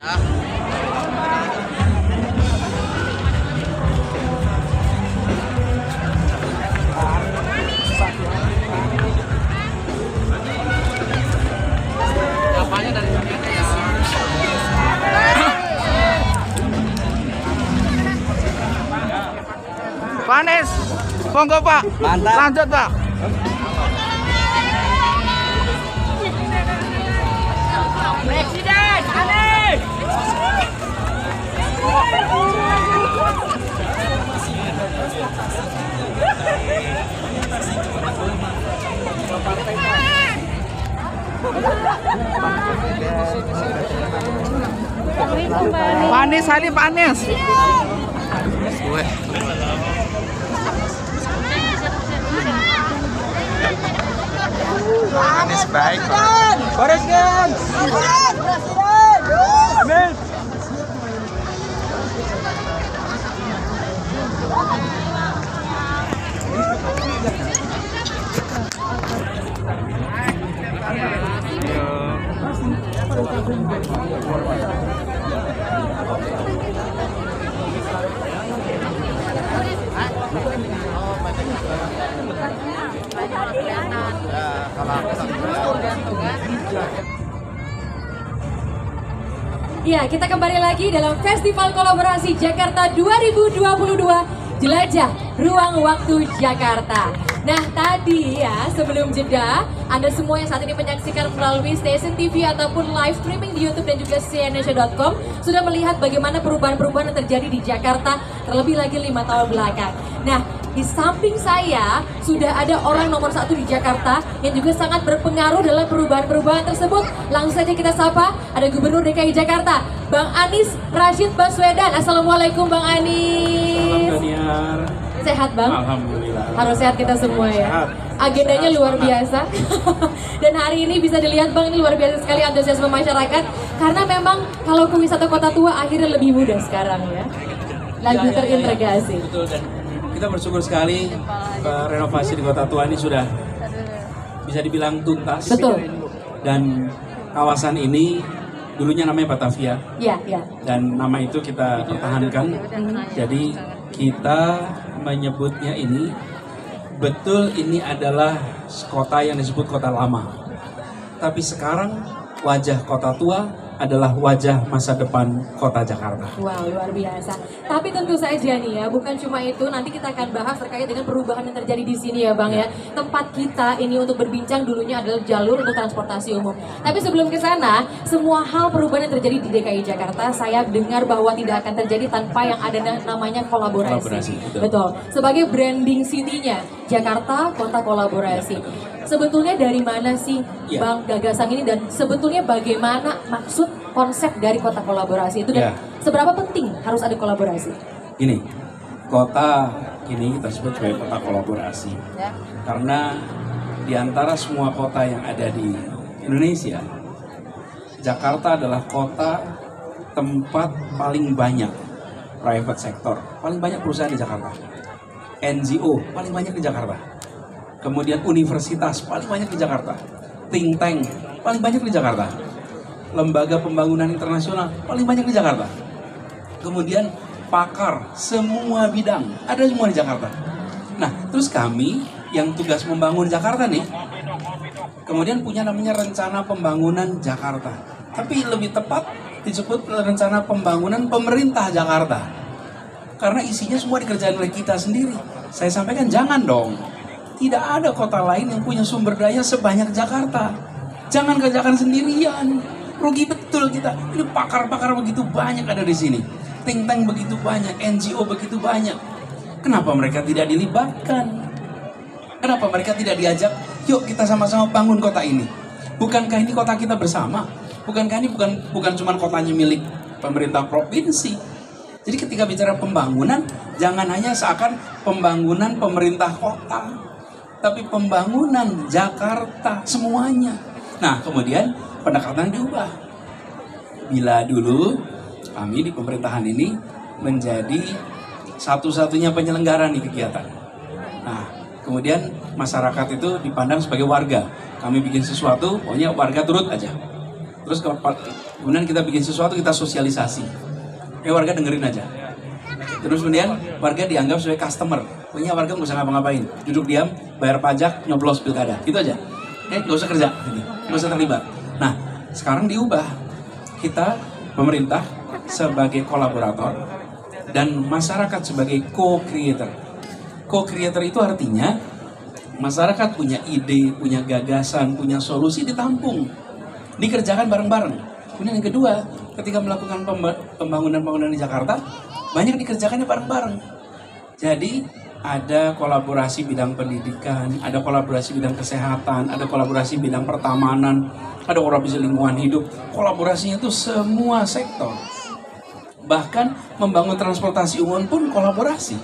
Panis, monggo Pak. Mantap. Lanjut Pak. Presiden, Anies. Panis Ali panis. Anies baik. Presiden. Amin. Ya, kita kembali lagi dalam Festival Kolaborasi Jakarta 2022 Jelajah Ruang Waktu Jakarta. Nah, tadi ya sebelum jeda, Anda semua yang saat ini menyaksikan melalui stasiun TV ataupun live streaming di YouTube dan juga cnnindonesia.com sudah melihat bagaimana perubahan-perubahan yang terjadi di Jakarta terlebih lagi 5 tahun belakang. Nah, di samping saya sudah ada orang nomor 1 di Jakarta yang juga sangat berpengaruh dalam perubahan-perubahan tersebut. Langsung saja kita sapa, ada Gubernur DKI Jakarta, Bang Anies Rashid Baswedan. Assalamualaikum Bang Anies. Sehat Bang? Alhamdulillah. Harus sehat kita semua ya. Sehat. Agendanya luar biasa. Dan hari ini bisa dilihat Bang, ini luar biasa sekali antusiasme masyarakat. Karena memang kalau ke wisata kota tua akhirnya lebih mudah sekarang ya. Lagi terintegrasi. Betul, dan kita bersyukur sekali renovasi di kota tua ini sudah bisa dibilang tuntas. Betul. Dan kawasan ini dulunya namanya Batavia. Iya, iya. Dan nama itu kita pertahankan. Jadi kita menyebutnya ini, betul ini adalah kota yang disebut kota lama. Tapi sekarang wajah kota tua adalah wajah masa depan kota Jakarta. Wow, luar biasa. Tapi tentu saja nih ya, bukan cuma itu, nanti kita akan bahas terkait dengan perubahan yang terjadi di sini ya Bang ya. Tempat kita ini untuk berbincang dulunya adalah jalur untuk transportasi umum. Tapi sebelum ke sana, semua hal perubahan yang terjadi di DKI Jakarta, saya dengar bahwa tidak akan terjadi tanpa yang ada namanya kolaborasi. Betul. Sebagai branding city-nya, Jakarta kota kolaborasi. Sebetulnya dari mana sih Bang gagasan ini dan sebetulnya bagaimana maksud konsep dari kota kolaborasi itu dan seberapa penting harus ada kolaborasi? Ini kota ini kita sebut sebagai kota kolaborasi karena di antara semua kota yang ada di Indonesia, Jakarta adalah kota tempat paling banyak private sector, paling banyak perusahaan di Jakarta, NGO paling banyak di Jakarta. Kemudian universitas paling banyak di Jakarta, think tank paling banyak di Jakarta, lembaga pembangunan internasional paling banyak di Jakarta. Kemudian pakar semua bidang ada semua di Jakarta. Nah, terus kami yang tugas membangun Jakarta nih, kemudian punya namanya rencana pembangunan Jakarta. Tapi lebih tepat disebut rencana pembangunan pemerintah Jakarta. Karena isinya semua dikerjain oleh kita sendiri. Saya sampaikan jangan dong. Tidak ada kota lain yang punya sumber daya sebanyak Jakarta. Jangan kerjakan sendirian. Rugi betul kita. Ini pakar-pakar begitu banyak ada di sini. Think tank begitu banyak, NGO begitu banyak. Kenapa mereka tidak dilibatkan? Kenapa mereka tidak diajak? Yuk kita sama-sama bangun kota ini. Bukankah ini kota kita bersama? Bukankah ini bukan cuma kotanya milik pemerintah provinsi? Jadi ketika bicara pembangunan, jangan hanya seakan pembangunan pemerintah kota, tapi pembangunan Jakarta semuanya. Nah, kemudian pendekatan diubah. Bila dulu kami di pemerintahan ini menjadi satu-satunya penyelenggara nih kegiatan. Nah, kemudian masyarakat itu dipandang sebagai warga. Kami bikin sesuatu, pokoknya warga turut aja. Terus Kemudian kita bikin sesuatu, kita sosialisasi. Warga dengerin aja. Terus kemudian warga dianggap sebagai customer. Pokoknya warga nggak usah ngapa-ngapain. Duduk diam, bayar pajak, nyoblos pilkada. Gitu aja. Nggak usah kerja. Nggak usah terlibat. Nah, sekarang diubah. Kita, pemerintah, sebagai kolaborator. Dan masyarakat sebagai co-creator. Co-creator itu artinya masyarakat punya ide, punya gagasan, punya solusi ditampung. Dikerjakan bareng-bareng. Kemudian yang kedua, ketika melakukan pembangunan di Jakarta, banyak dikerjakannya bareng-bareng. Jadi ada kolaborasi bidang pendidikan, ada kolaborasi bidang kesehatan, ada kolaborasi bidang pertamanan, ada kolaborasi lingkungan hidup. Kolaborasinya itu semua sektor. Bahkan membangun transportasi umum pun kolaborasi.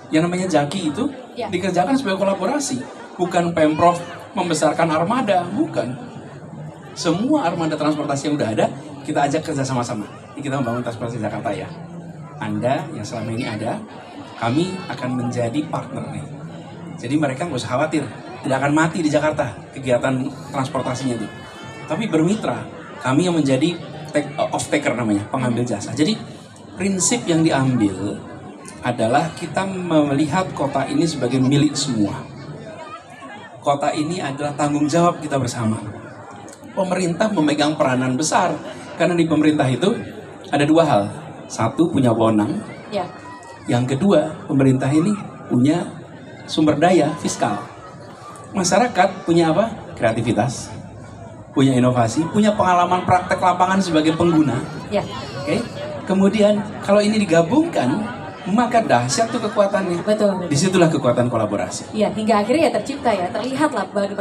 Yang namanya JAKI itu dikerjakan sebagai kolaborasi. Bukan Pemprov membesarkan armada, bukan. Semua armada transportasi yang udah ada, kita ajak kerja sama-sama. Ini kita membangun transportasi Jakarta ya. Anda yang selama ini ada, kami akan menjadi partner nih. Jadi mereka nggak usah khawatir, tidak akan mati di Jakarta kegiatan transportasinya itu. Tapi bermitra, kami yang menjadi off-taker namanya, pengambil jasa. Jadi prinsip yang diambil adalah kita melihat kota ini sebagai milik semua. Kota ini adalah tanggung jawab kita bersama. Pemerintah memegang peranan besar karena di pemerintah itu ada dua hal. Satu, punya wewenang. Yang kedua, pemerintah ini punya sumber daya fiskal. Masyarakat punya apa? Kreativitas, punya inovasi, punya pengalaman praktek lapangan sebagai pengguna. Oke. Kemudian kalau ini digabungkan, maka dahsyat tuh kekuatannya. Betul. Disitulah kekuatan kolaborasi. Iya, hingga akhirnya ya tercipta ya, terlihatlah banyak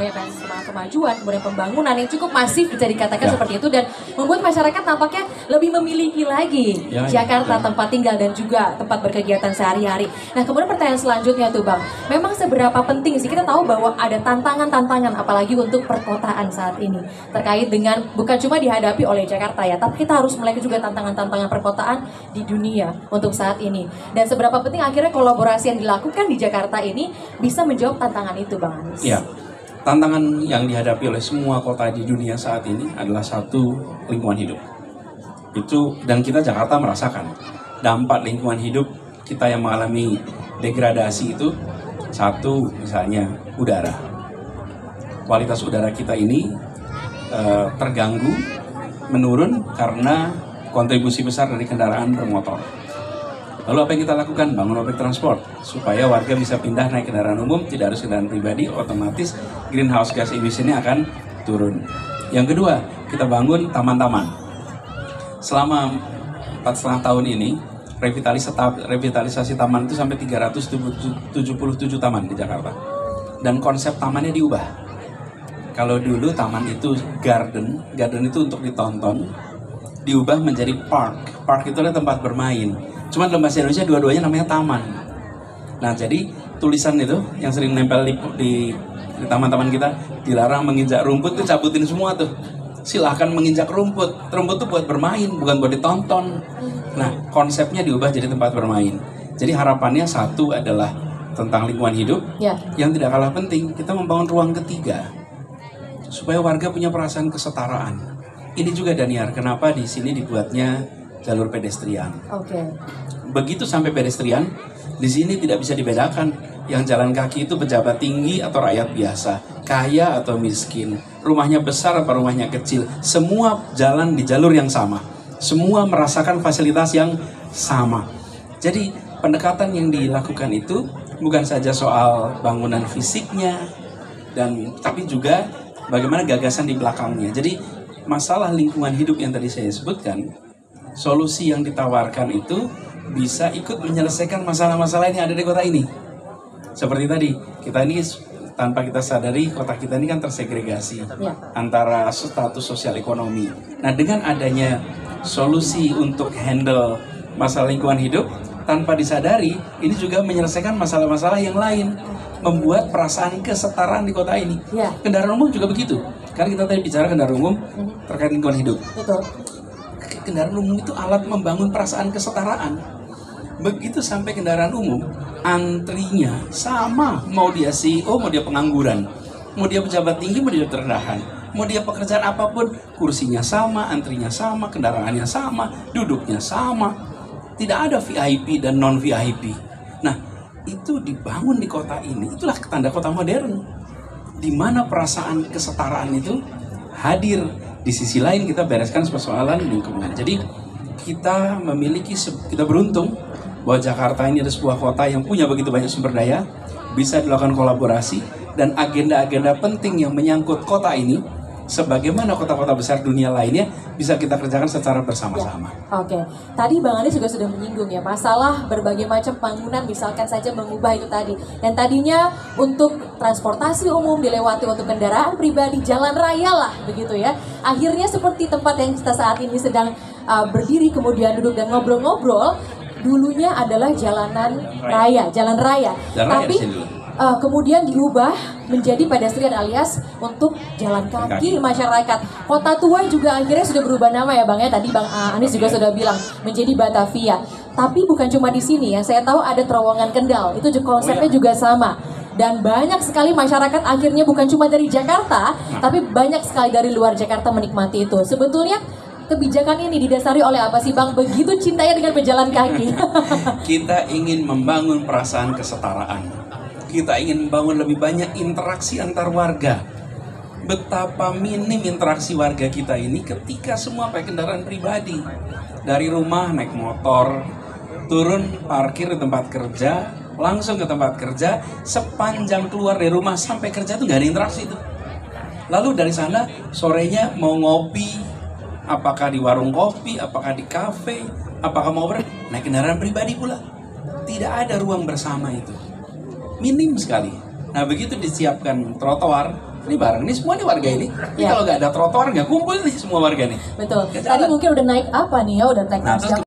kemajuan, kemudian pembangunan yang cukup masif bisa dikatakan seperti itu dan membuat masyarakat nampaknya lebih memiliki lagi Jakarta tempat tinggal dan juga tempat berkegiatan sehari-hari. Nah, kemudian pertanyaan selanjutnya tuh Bang, memang seberapa penting sih kita tahu bahwa ada tantangan-tantangan apalagi untuk perkotaan saat ini terkait dengan bukan cuma dihadapi oleh Jakarta ya, tapi kita harus melihat juga tantangan-tantangan perkotaan di dunia untuk saat ini. Dan seberapa penting akhirnya kolaborasi yang dilakukan di Jakarta ini bisa menjawab tantangan itu, Bang Anies? Ya, tantangan yang dihadapi oleh semua kota di dunia saat ini adalah satu, lingkungan hidup. Itu, dan kita Jakarta merasakan dampak lingkungan hidup kita yang mengalami degradasi itu. Satu, misalnya udara. Kualitas udara kita ini terganggu, menurun karena kontribusi besar dari kendaraan bermotor. Lalu apa yang kita lakukan? Bangun public transport supaya warga bisa pindah naik kendaraan umum, tidak harus kendaraan pribadi, otomatis greenhouse gas emisinya akan turun. Yang kedua, kita bangun taman-taman. Selama 4,5 tahun ini, revitalisasi taman itu sampai 377 taman di Jakarta. Dan konsep tamannya diubah. Kalau dulu taman itu garden itu untuk ditonton, diubah menjadi park. Park itu adalah tempat bermain. Cuma dalam bahasa Indonesia dua-duanya namanya taman. Nah, jadi tulisan itu yang sering nempel di taman-taman kita, dilarang menginjak rumput, itu cabutin semua tuh. Silahkan menginjak rumput. Rumput tuh buat bermain, bukan buat ditonton. Nah, konsepnya diubah jadi tempat bermain. Jadi harapannya satu adalah tentang lingkungan hidup. Yang tidak kalah penting, kita membangun ruang ketiga supaya warga punya perasaan kesetaraan. Ini juga Daniar, kenapa di sini dibuatnya jalur pedestrian. Begitu sampai pedestrian, di sini tidak bisa dibedakan yang jalan kaki itu pejabat tinggi atau rakyat biasa, kaya atau miskin, rumahnya besar atau rumahnya kecil, semua jalan di jalur yang sama, semua merasakan fasilitas yang sama. Jadi pendekatan yang dilakukan itu bukan saja soal bangunan fisiknya, tapi juga bagaimana gagasan di belakangnya. Jadi masalah lingkungan hidup yang tadi saya sebutkan, solusi yang ditawarkan itu bisa ikut menyelesaikan masalah-masalah yang ada di kota ini. Seperti tadi, kita ini tanpa kita sadari, kota kita ini kan tersegregasi antara status sosial ekonomi. Nah, dengan adanya solusi untuk handle masalah lingkungan hidup, tanpa disadari, ini juga menyelesaikan masalah-masalah yang lain. Membuat perasaan kesetaraan di kota ini. Kendaraan umum juga begitu. Karena kita tadi bicara kendaraan umum terkait lingkungan hidup. Betul. Kendaraan umum itu alat membangun perasaan kesetaraan. Begitu sampai kendaraan umum, antrinya sama. Mau dia CEO, mau dia pengangguran, mau dia pejabat tinggi, mau dia terendahan, Mau dia pekerjaan apapun, kursinya sama, antrinya sama, kendaraannya sama, duduknya sama. Tidak ada VIP dan non-VIP. Nah, itu dibangun di kota ini. Itulah tanda kota modern. Di mana perasaan kesetaraan itu hadir. Di sisi lain kita bereskan persoalan lingkungan. Jadi kita beruntung bahwa Jakarta ini ada sebuah kota yang punya begitu banyak sumber daya, bisa dilakukan kolaborasi, dan agenda-agenda penting yang menyangkut kota ini sebagaimana kota-kota besar dunia lainnya bisa kita kerjakan secara bersama-sama. Ya, oke, tadi Bang Anies juga sudah menyinggung ya masalah berbagai macam bangunan, misalkan saja mengubah itu tadi. Dan tadinya untuk transportasi umum dilewati untuk kendaraan pribadi, jalan raya lah begitu ya. Akhirnya seperti tempat yang kita saat ini sedang berdiri kemudian duduk dan ngobrol-ngobrol, dulunya adalah jalan raya. Tapi kemudian diubah menjadi pedestrian alias untuk jalan kaki masyarakat. Kota tua juga akhirnya sudah berubah nama ya Bang ya. Tadi Bang Anies juga sudah bilang menjadi Batavia. Tapi bukan cuma di sini ya. Saya tahu ada terowongan Kendal. Itu juga konsepnya juga sama. Dan banyak sekali masyarakat akhirnya bukan cuma dari Jakarta, tapi banyak sekali dari luar Jakarta menikmati itu. Sebetulnya kebijakan ini didasari oleh apa sih Bang? Begitu cintanya dengan pejalan kaki. Kita ingin membangun perasaan kesetaraan. Kita ingin membangun lebih banyak interaksi antar warga. Betapa minim interaksi warga kita ini ketika semua pakai kendaraan pribadi. Dari rumah naik motor, turun parkir di tempat kerja, langsung ke tempat kerja, sepanjang keluar dari rumah sampai kerja itu nggak ada interaksi itu. Lalu dari sana sorenya mau ngopi, apakah di warung kopi, apakah di kafe, apakah mau naik kendaraan pribadi pula. Tidak ada ruang bersama itu. Minim sekali. Nah begitu disiapkan trotoar, ini bareng, ini semua nih warga ini. Ini kalau nggak ada trotoar nggak kumpul nih semua warga nih. Betul. Tadi mungkin udah naik apa nih ya, udah naik